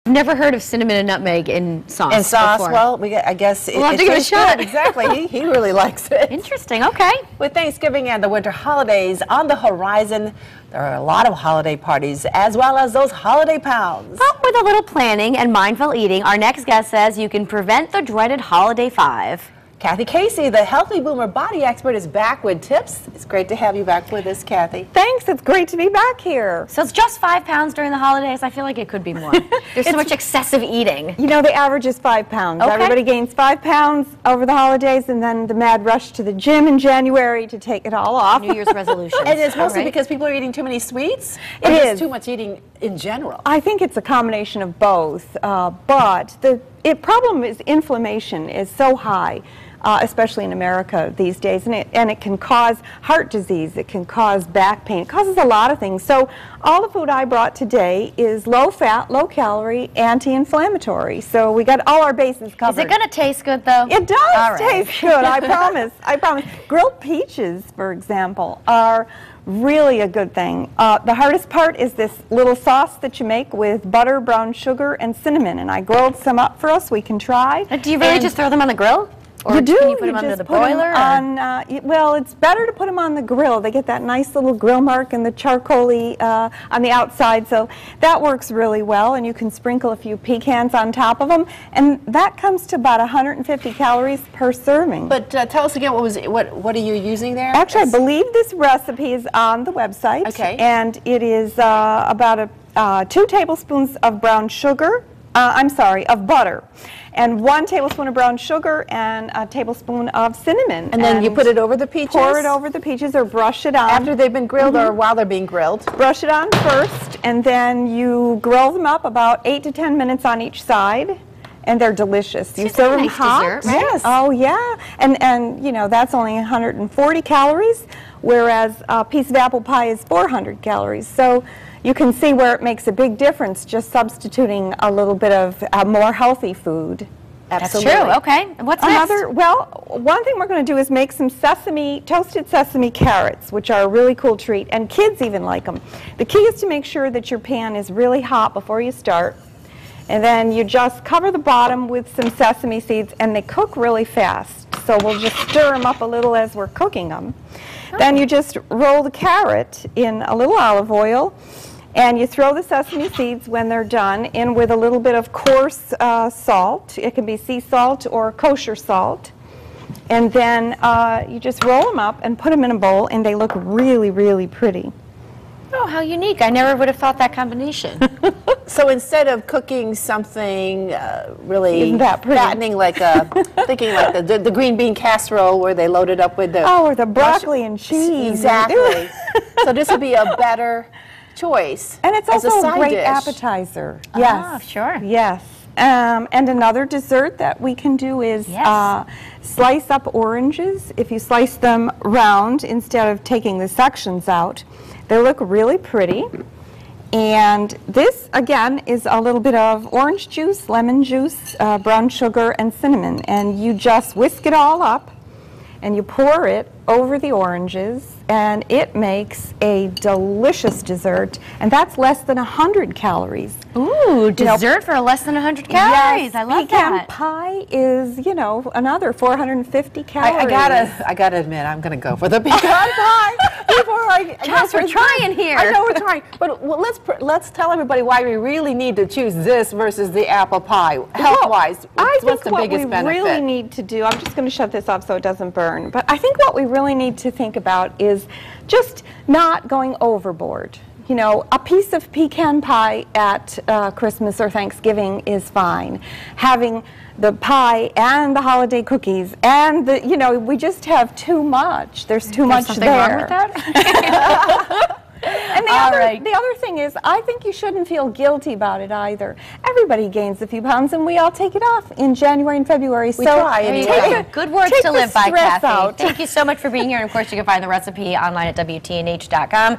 Never heard of cinnamon and nutmeg in sauce. In sauce, before. well, I guess We'll have to give it a shot. Exactly. He really likes it. Interesting. Okay. With Thanksgiving and the winter holidays on the horizon, there are a lot of holiday parties as well as those holiday pounds. But with a little planning and mindful eating, our next guest says you can prevent the dreaded holiday 5. Kathi Casey, the Healthy Boomer body expert, is back with tips. It's great to have you back with us, Kathi. Thanks. It's great to be back here. So it's just 5 pounds during the holidays? I feel like it could be more. There's so much excessive eating. You know, the average is 5 pounds. Okay. Everybody gains 5 pounds over the holidays, and then the mad rush to the gym in January to take it all off. New Year's resolutions. And it's mostly All right. because people are eating too many sweets? It Or just is. too much eating in general? I think it's a combination of both, but the problem is inflammation is so high. Especially in America these days, and it can cause heart disease, it can cause back pain, it causes a lot of things. So all the food I brought today is low fat, low calorie, anti-inflammatory. So we got all our bases covered. Is it going to taste good though? It does All right. taste good, I promise. I promise. Grilled peaches, for example, are really a good thing. The hardest part is this little sauce that you make with butter, brown sugar, and cinnamon, and I grilled some up for us. We can try. Do you really just throw them on the grill? Or You do. can you put them You under just the put 'em broiler? on, well, it's better to put them on the grill. They get that nice little grill mark and the charcoal-y on the outside, so that works really well. And you can sprinkle a few pecans on top of them, and that comes to about 150 calories per serving. But tell us again, what are you using there? Actually, I believe this recipe is on the website. Okay. And it is about 2 tablespoons of brown sugar. Of butter, and 1 tablespoon of brown sugar and a tablespoon of cinnamon. And then you put it over the peaches? Pour it over the peaches or brush it on. After they've been grilled or while they're being grilled? Brush it on first, and then you grill them up about 8 to 10 minutes on each side. And they're delicious. You It's serve a them nice hot. dessert, right? Yes. Oh yeah. And you know, that's only 140 calories, whereas a piece of apple pie is 400 calories. So you can see where it makes a big difference just substituting a little bit of more healthy food. Absolutely. That's true. Okay. And what's next? Well, one thing we're going to do is make some toasted sesame carrots, which are a really cool treat, and kids even like them. The key is to make sure that your pan is really hot before you start. And then you just cover the bottom with some sesame seeds, and they cook really fast. So we'll just stir them up a little as we're cooking them. Then you just roll the carrot in a little olive oil, and you throw the sesame seeds when they're done in with a little bit of coarse salt. It can be sea salt or kosher salt. And then you just roll them up and put them in a bowl, and they look really, really pretty. Oh, how unique. I never would have thought that combination. So instead of cooking something really Isn't that pretty? fattening, like thinking like the green bean casserole where they load it up with the Or the broccoli and cheese. Exactly. So this would be a better choice. And it's as also a side great dish. appetizer. Yes. Ah, sure. Yes. And another dessert that we can do is slice up oranges. If you slice them round instead of taking the sections out, they look really pretty. And this, again, is a little bit of orange juice, lemon juice, brown sugar, and cinnamon. And you just whisk it all up, and you pour it over the oranges, and it makes a delicious dessert. And that's less than 100 calories. Ooh, dessert for less than 100 calories. Yes, I love pecan that. pie is, you know, another 450 calories. I gotta admit, I'm gonna go for the pecan pie before I. Gosh, we're trying here. I know we're trying, but let's tell everybody why we really need to choose this versus the apple pie, health-wise. I What's think the what biggest we benefit? really need to do, I'm just going to shut this off so it doesn't burn, but I think what we really need to think about is just not going overboard. You know, a piece of pecan pie at Christmas or Thanksgiving is fine. Having the pie and the holiday cookies and the, you know, we just have too much. There's too much something there. wrong with that? And the other thing is, I think you shouldn't feel guilty about it either. Everybody gains a few pounds, and we all take it off in January and February. We try anyway. Good words take to the live by, stress Kathy. out. Thank you so much for being here. And of course, you can find the recipe online at WTNH.com.